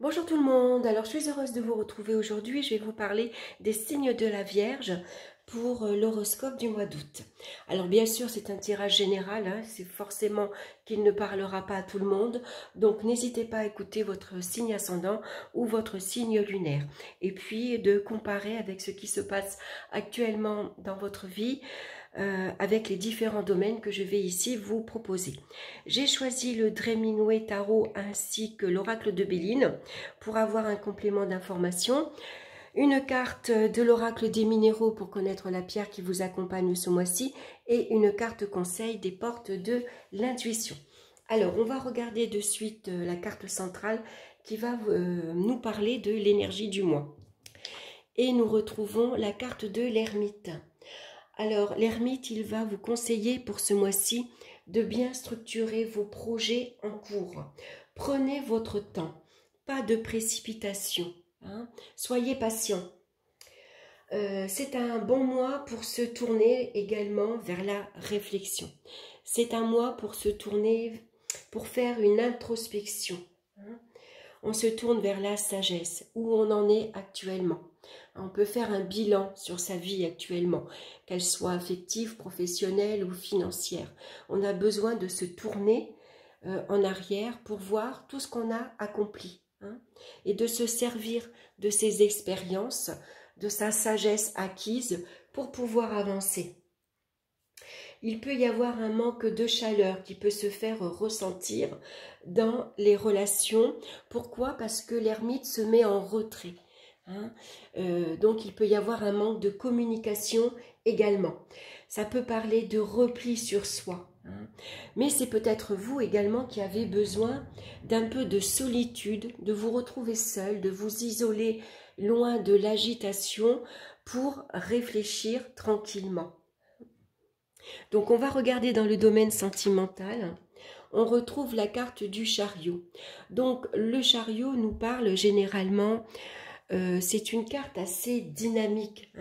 Bonjour tout le monde, alors je suis heureuse de vous retrouver aujourd'hui. Je vais vous parler des signes de la Vierge pour l'horoscope du mois d'août. Alors bien sûr c'est un tirage général, c'est forcément qu'il ne parlera pas à tout le monde, donc n'hésitez pas à écouter votre signe ascendant ou votre signe lunaire et puis de comparer avec ce qui se passe actuellement dans votre vie, avec les différents domaines que je vais ici vous proposer. J'ai choisi le Dreminway Tarot ainsi que l'oracle de Béline pour avoir un complément d'information. Une carte de l'oracle des minéraux pour connaître la pierre qui vous accompagne ce mois-ci et une carte conseil des portes de l'intuition. Alors, on va regarder de suite la carte centrale qui va nous parler de l'énergie du mois. Et nous retrouvons la carte de l'ermite. Alors, l'ermite, il va vous conseiller pour ce mois-ci de bien structurer vos projets en cours. Prenez votre temps, pas de précipitation, soyez patient. C'est un bon mois pour se tourner également vers la réflexion. C'est un mois pour se tourner, pour faire une introspection. On se tourne vers la sagesse, où on en est actuellement. On peut faire un bilan sur sa vie actuellement, qu'elle soit affective, professionnelle ou financière. On a besoin de se tourner en arrière pour voir tout ce qu'on a accompli, et de se servir de ses expériences, de sa sagesse acquise pour pouvoir avancer. Il peut y avoir un manque de chaleur qui peut se faire ressentir dans les relations. Pourquoi? Parce que l'ermite se met en retrait. Donc il peut y avoir un manque de communication également. Ça peut parler de repli sur soi. Mais c'est peut-être vous également qui avez besoin d'un peu de solitude, de vous retrouver seul, de vous isoler loin de l'agitation pour réfléchir tranquillement. Donc on va regarder dans le domaine sentimental. On retrouve la carte du chariot. Donc le chariot nous parle généralement, c'est une carte assez dynamique.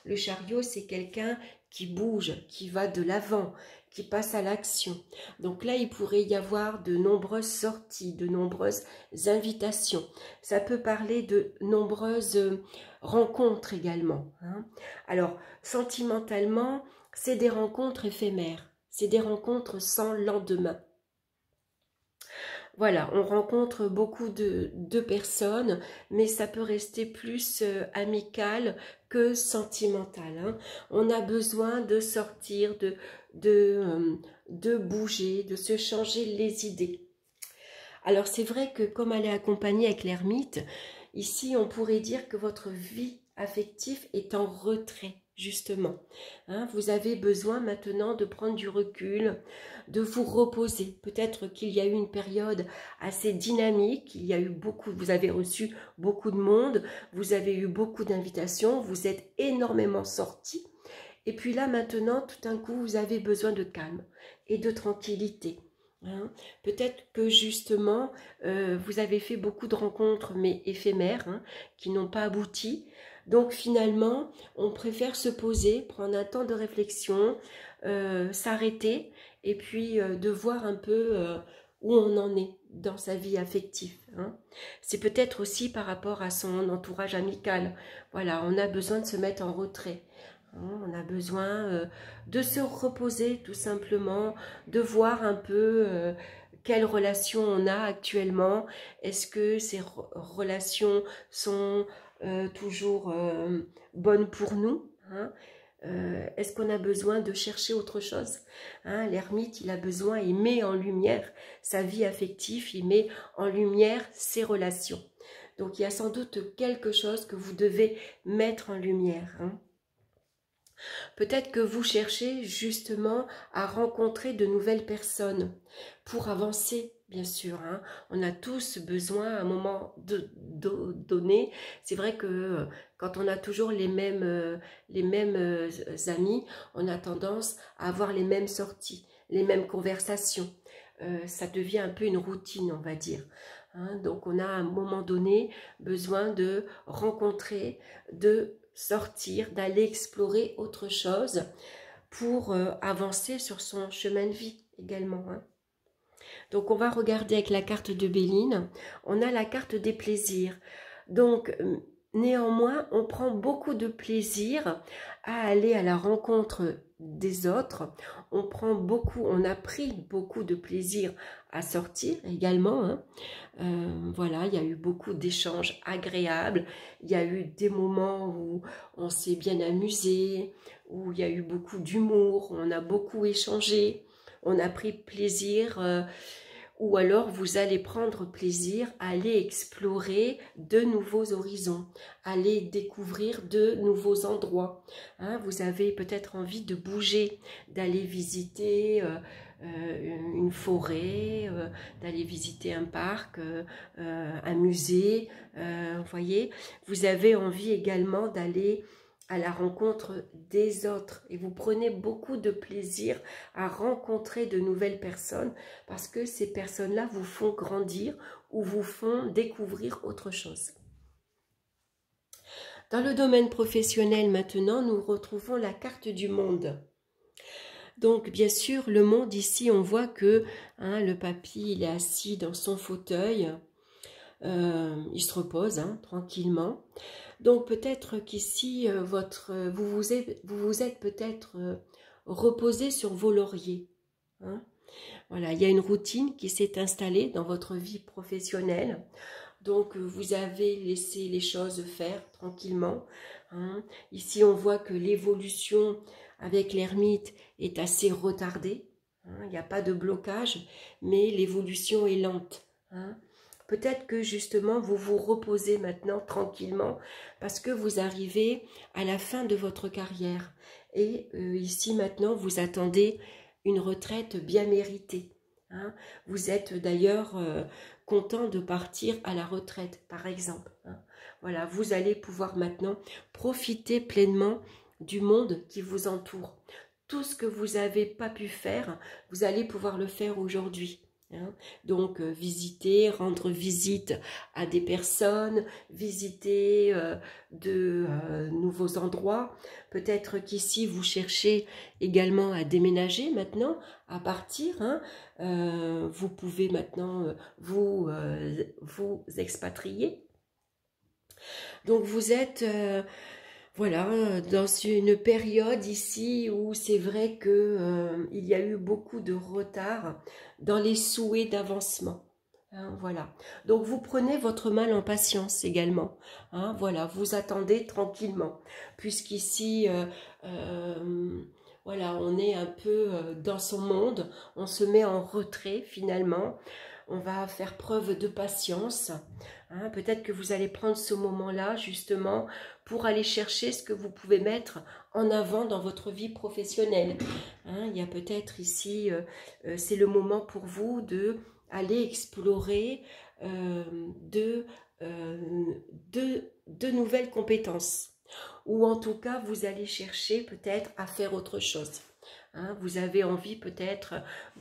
Le chariot, c'est quelqu'un qui bouge, qui va de l'avant, qui passe à l'action. Donc là, il pourrait y avoir de nombreuses sorties, de nombreuses invitations. Ça peut parler de nombreuses rencontres également. Alors, sentimentalement, c'est des rencontres éphémères, c'est des rencontres sans lendemain. Voilà, on rencontre beaucoup de personnes, mais ça peut rester plus amical que sentimental. On a besoin de sortir, de bouger, de se changer les idées. Alors c'est vrai que comme elle est accompagnée avec l'ermite, ici on pourrait dire que votre vie affective est en retrait. Justement, vous avez besoin maintenant de prendre du recul, de vous reposer. Peut-être qu'il y a eu une période assez dynamique, il y a eu vous avez reçu beaucoup de monde, vous avez eu beaucoup d'invitations, vous êtes énormément sortis. Et puis là maintenant, tout d'un coup, vous avez besoin de calme et de tranquillité. Peut-être que justement, vous avez fait beaucoup de rencontres, mais éphémères, qui n'ont pas abouti. Donc finalement, on préfère se poser, prendre un temps de réflexion, s'arrêter et puis de voir un peu où on en est dans sa vie affective. C'est peut-être aussi par rapport à son entourage amical. Voilà, on a besoin de se mettre en retrait. On a besoin de se reposer tout simplement, de voir un peu quelles relations on a actuellement. Est-ce que ces relations sont toujours bonnes pour nous, est-ce qu'on a besoin de chercher autre chose? L'ermite, il a besoin, il met en lumière sa vie affective, il met en lumière ses relations. Donc il y a sans doute quelque chose que vous devez mettre en lumière. Peut-être que vous cherchez justement à rencontrer de nouvelles personnes pour avancer, bien sûr. On a tous besoin à un moment donné. C'est vrai que quand on a toujours les mêmes amis, on a tendance à avoir les mêmes sorties, les mêmes conversations. Ça devient un peu une routine, on va dire. Donc on a à un moment donné besoin de rencontrer, de sortir, d'aller explorer autre chose pour avancer sur son chemin de vie également. Donc, on va regarder avec la carte de Béline. On a la carte des plaisirs. Donc, néanmoins, on prend beaucoup de plaisir à aller à la rencontre des autres. On a pris beaucoup de plaisir à sortir également, hein. Voilà, il y a eu beaucoup d'échanges agréables. Il y a eu des moments où on s'est bien amusé, où il y a eu beaucoup d'humour, on a beaucoup échangé, on a pris plaisir. Ou alors vous allez prendre plaisir à aller explorer de nouveaux horizons, aller découvrir de nouveaux endroits. Hein, vous avez peut-être envie de bouger, d'aller visiter une forêt, d'aller visiter un parc, un musée. Vous voyez, vous avez envie également d'aller à la rencontre des autres et vous prenez beaucoup de plaisir à rencontrer de nouvelles personnes parce que ces personnes-là vous font grandir ou vous font découvrir autre chose. Dans le domaine professionnel maintenant, nous retrouvons la carte du monde. Donc bien sûr, le monde ici, on voit que le papy, il est assis dans son fauteuil, il se repose tranquillement. Donc peut-être qu'ici, vous vous êtes peut-être reposé sur vos lauriers. Hein. Voilà, il y a une routine qui s'est installée dans votre vie professionnelle. Donc vous avez laissé les choses faire tranquillement. Hein. Ici, on voit que l'évolution avec l'ermite est assez retardée. Hein. Il n'y a pas de blocage, mais l'évolution est lente. Hein. Peut-être que justement, vous vous reposez maintenant tranquillement parce que vous arrivez à la fin de votre carrière. Et ici, maintenant, vous attendez une retraite bien méritée. Hein. Vous êtes d'ailleurs content de partir à la retraite, par exemple. Hein. Voilà, vous allez pouvoir maintenant profiter pleinement du monde qui vous entoure. Tout ce que vous n'avez pas pu faire, vous allez pouvoir le faire aujourd'hui. Donc visiter, rendre visite à des personnes, visiter de nouveaux endroits. Peut-être qu'ici vous cherchez également à déménager maintenant, à partir. Vous pouvez maintenant vous expatrier. Donc vous êtes voilà, dans une période ici où c'est vrai que il y a eu beaucoup de retard dans les souhaits d'avancement. Hein, voilà. Donc vous prenez votre mal en patience également. Hein, voilà, vous attendez tranquillement. Puisqu'ici, voilà, on est un peu dans son monde, on se met en retrait finalement. On va faire preuve de patience. Hein, peut-être que vous allez prendre ce moment-là justement pour aller chercher ce que vous pouvez mettre en avant dans votre vie professionnelle. Hein, il y a peut-être ici, c'est le moment pour vous de aller explorer de nouvelles compétences. Ou en tout cas, vous allez chercher peut-être à faire autre chose. Hein, vous avez envie peut-être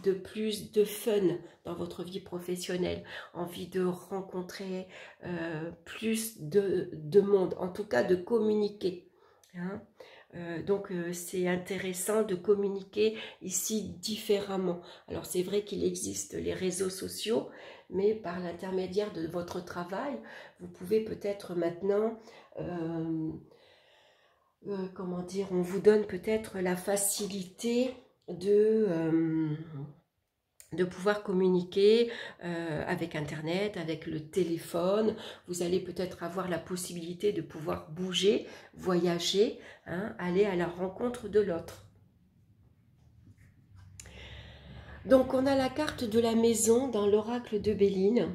de plus de fun dans votre vie professionnelle, envie de rencontrer plus de monde, en tout cas de communiquer. Hein. Donc c'est intéressant de communiquer ici différemment. Alors c'est vrai qu'il existe les réseaux sociaux, mais par l'intermédiaire de votre travail, vous pouvez peut-être maintenant... comment dire, on vous donne peut-être la facilité de pouvoir communiquer avec Internet, avec le téléphone. Vous allez peut-être avoir la possibilité de pouvoir bouger, voyager, hein, aller à la rencontre de l'autre. Donc on a la carte de la maison dans l'oracle de Béline.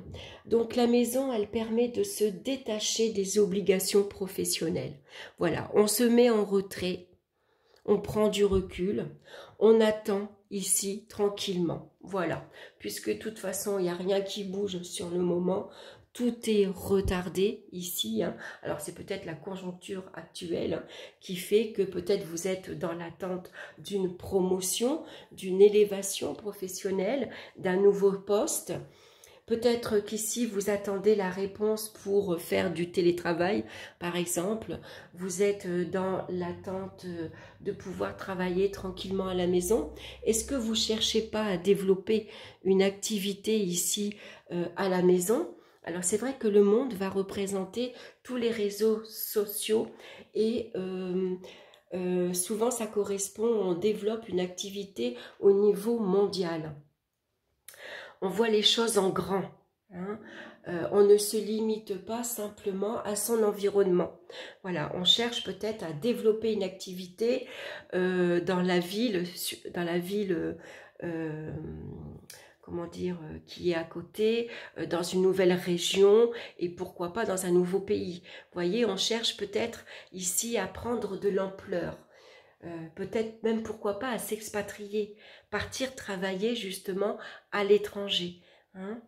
Donc la maison, elle permet de se détacher des obligations professionnelles. Voilà, on se met en retrait, on prend du recul, on attend ici tranquillement. Voilà, puisque de toute façon, il n'y a rien qui bouge sur le moment. Tout est retardé ici. Hein. Alors, c'est peut-être la conjoncture actuelle qui fait que peut-être vous êtes dans l'attente d'une promotion, d'une élévation professionnelle, d'un nouveau poste. Peut-être qu'ici, vous attendez la réponse pour faire du télétravail, par exemple. Vous êtes dans l'attente de pouvoir travailler tranquillement à la maison. Est-ce que vous ne cherchez pas à développer une activité ici à la maison? Alors, c'est vrai que le monde va représenter tous les réseaux sociaux et souvent, ça correspond, on développe une activité au niveau mondial. On voit les choses en grand. Hein. On ne se limite pas simplement à son environnement. Voilà, on cherche peut-être à développer une activité dans la ville, comment dire, qui est à côté, dans une nouvelle région et pourquoi pas dans un nouveau pays. Vous voyez, on cherche peut-être ici à prendre de l'ampleur. Peut-être même pourquoi pas à s'expatrier, partir travailler justement à l'étranger. Hein.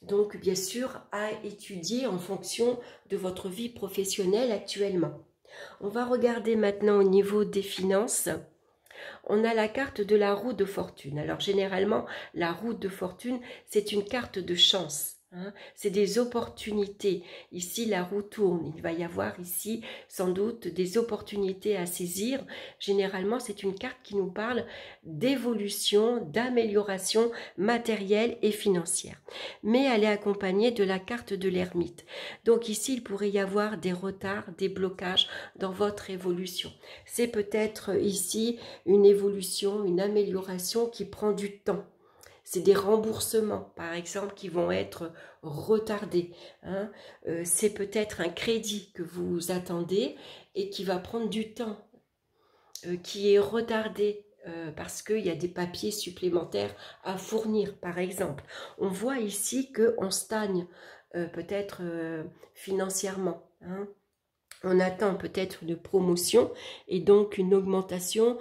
Donc bien sûr à étudier en fonction de votre vie professionnelle actuellement. On va regarder maintenant au niveau des finances. On a la carte de la roue de fortune. Alors généralement la roue de fortune c'est une carte de chance. Hein, c'est des opportunités. Ici, la roue tourne. Il va y avoir ici, sans doute, des opportunités à saisir. Généralement, c'est une carte qui nous parle d'évolution, d'amélioration matérielle et financière. Mais elle est accompagnée de la carte de l'ermite. Donc ici, il pourrait y avoir des retards, des blocages dans votre évolution. C'est peut-être ici une évolution, une amélioration qui prend du temps. C'est des remboursements, par exemple, qui vont être retardés. Hein. C'est peut-être un crédit que vous attendez et qui va prendre du temps, qui est retardé parce qu'il y a des papiers supplémentaires à fournir, par exemple. On voit ici qu'on stagne peut-être financièrement. Hein. On attend peut-être une promotion et donc une augmentation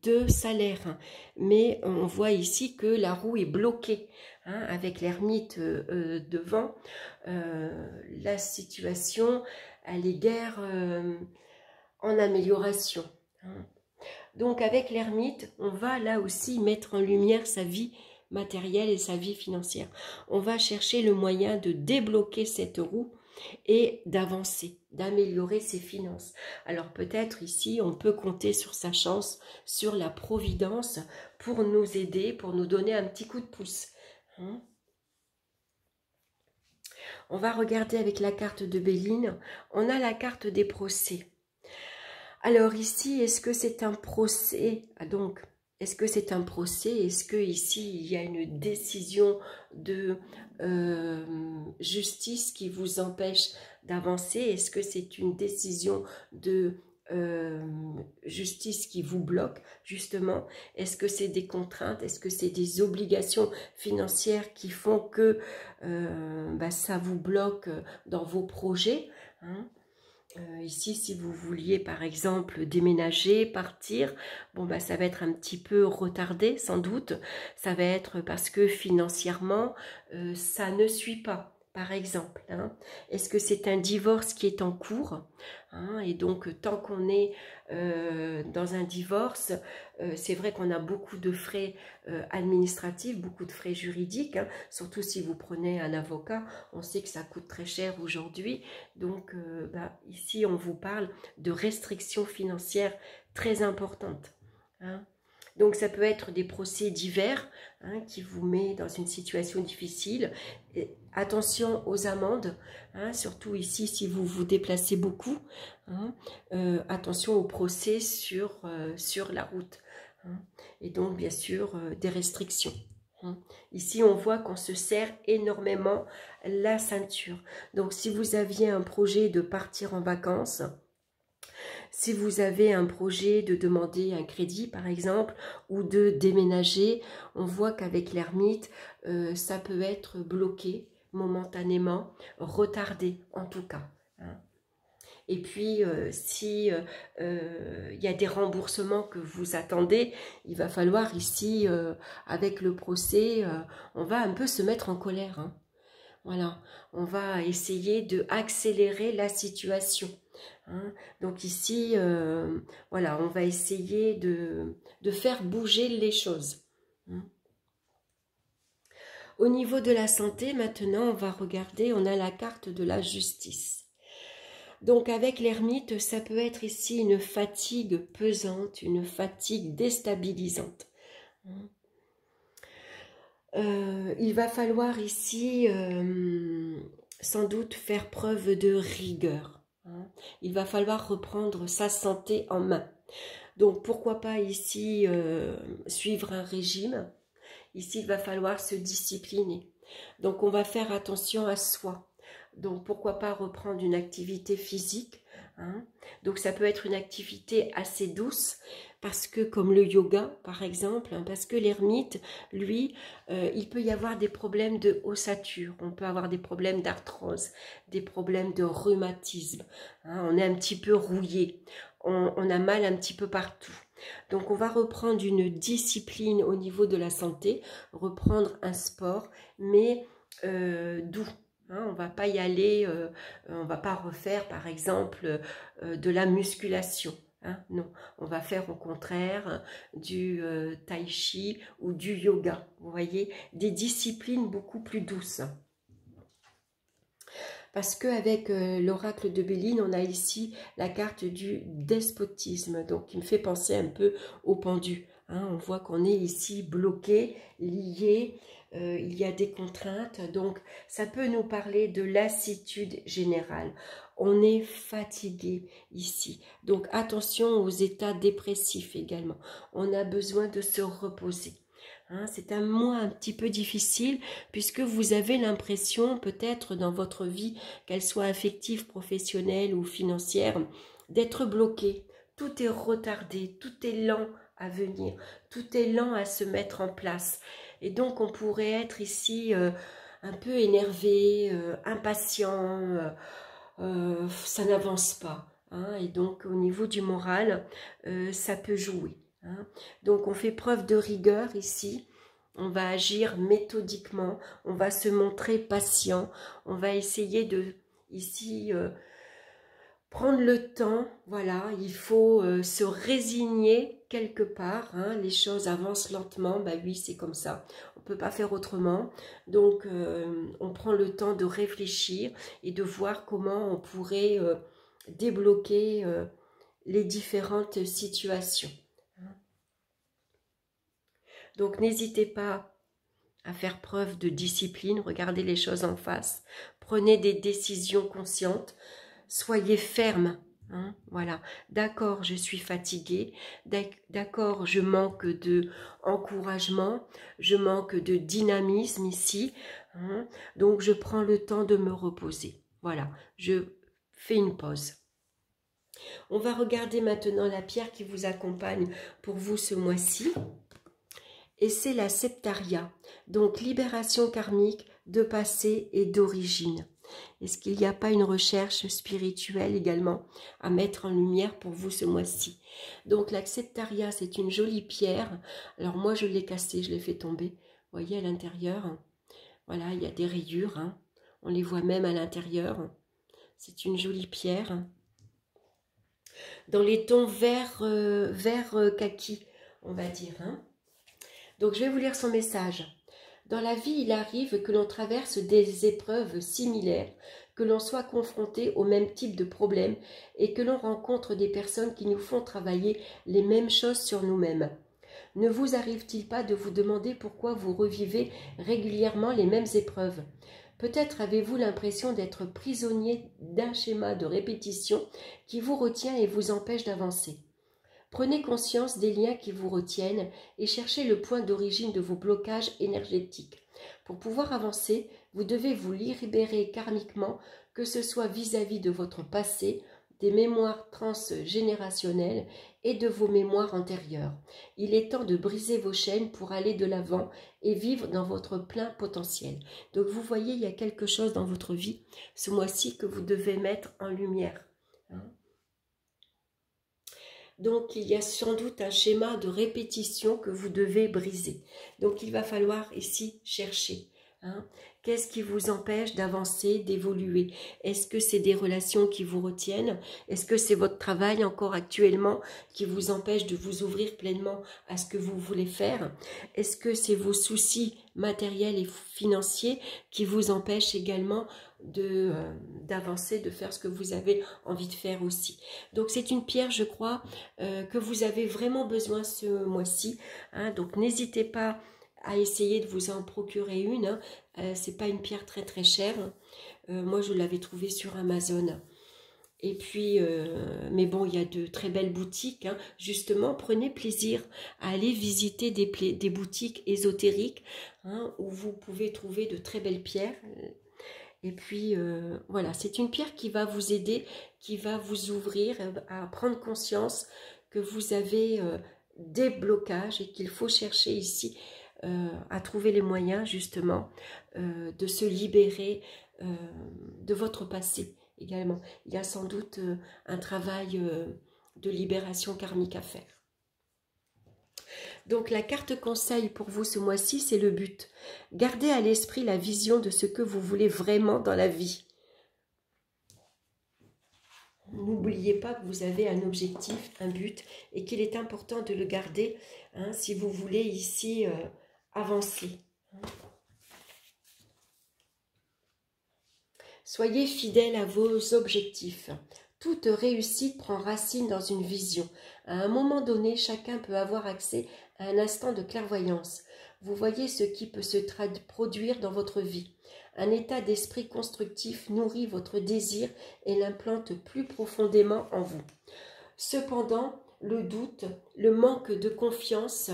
de salaire. Mais on voit ici que la roue est bloquée. Hein, avec l'ermite devant, la situation, elle est guère en amélioration. Hein. Donc avec l'ermite, on va là aussi mettre en lumière sa vie matérielle et sa vie financière. On va chercher le moyen de débloquer cette roue et d'avancer, d'améliorer ses finances. Alors peut-être ici, on peut compter sur sa chance, sur la providence pour nous aider, pour nous donner un petit coup de pouce. Hein? On va regarder avec la carte de Béline. On a la carte des procès. Alors ici, est-ce que c'est un procès? Donc, est-ce que c'est un procès? Est-ce que ici il y a une décision de justice qui vous empêche d'avancer? Est-ce que c'est une décision de justice qui vous bloque justement? Est-ce que c'est des contraintes? Est-ce que c'est des obligations financières qui font que ça vous bloque dans vos projets? Hein? Ici, si vous vouliez par exemple déménager, partir, bon ça va être un petit peu retardé sans doute. Ça va être parce que financièrement, ça ne suit pas. Par exemple, hein. Est-ce que c'est un divorce qui est en cours? Hein, et donc, tant qu'on est dans un divorce, c'est vrai qu'on a beaucoup de frais administratifs, beaucoup de frais juridiques, hein, surtout si vous prenez un avocat, on sait que ça coûte très cher aujourd'hui. Donc, ici, on vous parle de restrictions financières très importantes. Hein. Donc, ça peut être des procès divers hein, qui vous met dans une situation difficile. Et attention aux amendes, hein, surtout ici si vous vous déplacez beaucoup. Hein, attention aux procès sur la route. Hein, et donc, bien sûr, des restrictions. Hein. Ici, on voit qu'on se serre énormément la ceinture. Donc, si vous aviez un projet de partir en vacances, si vous avez un projet de demander un crédit, par exemple, ou de déménager, on voit qu'avec l'ermite, ça peut être bloqué momentanément, retardé en tout cas. Hein. Et puis, si il y a des remboursements que vous attendez, il va falloir ici, avec le procès, on va un peu se mettre en colère. Hein. Voilà, on va essayer de accélérer la situation. Hein. Donc ici, voilà, on va essayer de faire bouger les choses. Hein. Au niveau de la santé, maintenant, on va regarder, on a la carte de la justice. Donc avec l'ermite, ça peut être ici une fatigue pesante, une fatigue déstabilisante. Il va falloir ici sans doute faire preuve de rigueur. Il va falloir reprendre sa santé en main. Donc pourquoi pas ici suivre un régime. Ici il va falloir se discipliner. Donc on va faire attention à soi. Donc pourquoi pas reprendre une activité physique. Donc ça peut être une activité assez douce, parce que comme le yoga par exemple, parce que l'ermite, lui, il peut y avoir des problèmes de ossature, on peut avoir des problèmes d'arthrose, des problèmes de rhumatisme, on est un petit peu rouillé, on a mal un petit peu partout. Donc on va reprendre une discipline au niveau de la santé, reprendre un sport, mais doux. On ne va pas y aller, on ne va pas refaire par exemple de la musculation. Non, on va faire au contraire du tai chi ou du yoga. Vous voyez, des disciplines beaucoup plus douces. Parce qu'avec l'oracle de Béline, on a ici la carte du despotisme, donc qui me fait penser un peu au pendu. On voit qu'on est ici bloqué, lié, il y a des contraintes, donc ça peut nous parler de lassitude générale. On est fatigué ici, donc attention aux états dépressifs également. On a besoin de se reposer. C'est un mois un petit peu difficile puisque vous avez l'impression peut-être dans votre vie, qu'elle soit affective, professionnelle ou financière, d'être bloqué. Tout est retardé, tout est lent à venir, tout est lent à se mettre en place. Et donc on pourrait être ici un peu énervé, impatient, ça n'avance pas. Et donc au niveau du moral, ça peut jouer. Donc on fait preuve de rigueur ici, on va agir méthodiquement, on va se montrer patient, on va essayer de ici prendre le temps, voilà, il faut se résigner quelque part, les choses avancent lentement, bah oui c'est comme ça, on ne peut pas faire autrement, donc on prend le temps de réfléchir et de voir comment on pourrait débloquer les différentes situations. Donc n'hésitez pas à faire preuve de discipline, regardez les choses en face, prenez des décisions conscientes, soyez ferme. Voilà, d'accord, je suis fatiguée, d'accord, je manque de encouragement, je manque de dynamisme ici, donc je prends le temps de me reposer. Voilà, je fais une pause. On va regarder maintenant la pierre qui vous accompagne pour vous ce mois-ci. Et c'est la septaria, donc libération karmique de passé et d'origine. Est-ce qu'il n'y a pas une recherche spirituelle également à mettre en lumière pour vous ce mois-ci? Donc la septaria, c'est une jolie pierre. Alors moi, je l'ai cassée, je l'ai fait tomber. Vous voyez à l'intérieur, voilà, il y a des rayures. On les voit même à l'intérieur. C'est une jolie pierre. Dans les tons vert kaki, on va dire. Donc, je vais vous lire son message. Dans la vie, il arrive que l'on traverse des épreuves similaires, que l'on soit confronté au même type de problème et que l'on rencontre des personnes qui nous font travailler les mêmes choses sur nous-mêmes. Ne vous arrive-t-il pas de vous demander pourquoi vous revivez régulièrement les mêmes épreuves? Peut-être avez-vous l'impression d'être prisonnier d'un schéma de répétition qui vous retient et vous empêche d'avancer. Prenez conscience des liens qui vous retiennent et cherchez le point d'origine de vos blocages énergétiques. Pour pouvoir avancer, vous devez vous libérer karmiquement, que ce soit vis-à-vis de votre passé, des mémoires transgénérationnelles et de vos mémoires antérieures. Il est temps de briser vos chaînes pour aller de l'avant et vivre dans votre plein potentiel. Donc vous voyez, il y a quelque chose dans votre vie ce mois-ci que vous devez mettre en lumière. Donc, il y a sans doute un schéma de répétition que vous devez briser. Donc, il va falloir ici chercher. Qu'est-ce qui vous empêche d'avancer, d'évoluer? Est-ce que c'est des relations qui vous retiennent? Est-ce que c'est votre travail encore actuellement qui vous empêche de vous ouvrir pleinement à ce que vous voulez faire? Est-ce que c'est vos soucis matériels et financiers qui vous empêchent également d'avancer, de faire ce que vous avez envie de faire aussi? Donc c'est une pierre, je crois, que vous avez vraiment besoin ce mois-ci, hein. Donc n'hésitez pas à essayer de vous en procurer une, hein. C'est pas une pierre très très chère. Moi je l'avais trouvée sur Amazon. Et puis, mais bon, il y a de très belles boutiques, hein. Justement, prenez plaisir à aller visiter des boutiques ésotériques, hein, où vous pouvez trouver de très belles pierres. Et puis, voilà, c'est une pierre qui va vous aider, qui va vous ouvrir à prendre conscience que vous avez des blocages et qu'il faut chercher ici à trouver les moyens, justement, de se libérer de votre passé également. Il y a sans doute un travail de libération karmique à faire. Donc la carte conseil pour vous ce mois-ci, c'est le but. Gardez à l'esprit la vision de ce que vous voulez vraiment dans la vie. N'oubliez pas que vous avez un objectif, un but, et qu'il est important de le garder, hein, si vous voulez ici avancer. Soyez fidèle à vos objectifs. Toute réussite prend racine dans une vision. À un moment donné, chacun peut avoir accès à un instant de clairvoyance. Vous voyez ce qui peut se produire dans votre vie. Un état d'esprit constructif nourrit votre désir et l'implante plus profondément en vous. Cependant, le doute, le manque de confiance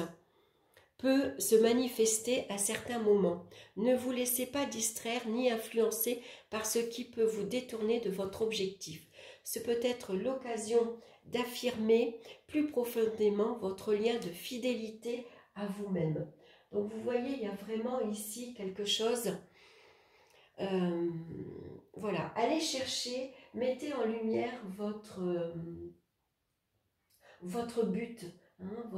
peut se manifester à certains moments. Ne vous laissez pas distraire ni influencer par ce qui peut vous détourner de votre objectif. Ce peut être l'occasion d'affirmer plus profondément votre lien de fidélité à vous-même. Donc vous voyez, il y a vraiment ici quelque chose. Voilà, allez chercher, mettez en lumière votre but, hein,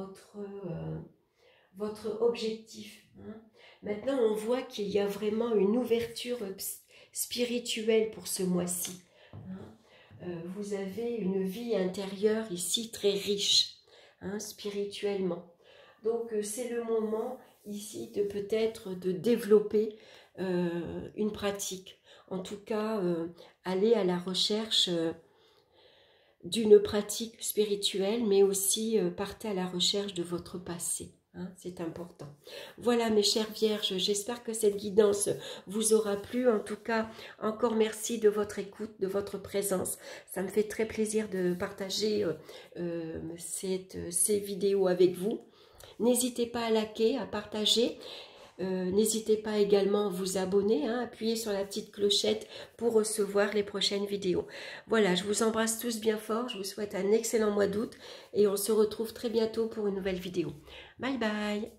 votre objectif. Hein. Maintenant, on voit qu'il y a vraiment une ouverture spirituelle pour ce mois-ci. Hein. Vous avez une vie intérieure ici très riche, hein, spirituellement. Donc, c'est le moment ici de peut-être de développer une pratique. En tout cas, aller à la recherche d'une pratique spirituelle, mais aussi partez à la recherche de votre passé. Hein, c'est important. Voilà mes chères vierges, j'espère que cette guidance vous aura plu. En tout cas, encore merci de votre écoute, de votre présence. Ça me fait très plaisir de partager ces vidéos avec vous. N'hésitez pas à liker, à partager. N'hésitez pas également à vous abonner, hein, appuyez sur la petite clochette pour recevoir les prochaines vidéos. Voilà, je vous embrasse tous bien fort, je vous souhaite un excellent mois d'août et on se retrouve très bientôt pour une nouvelle vidéo. Bye bye!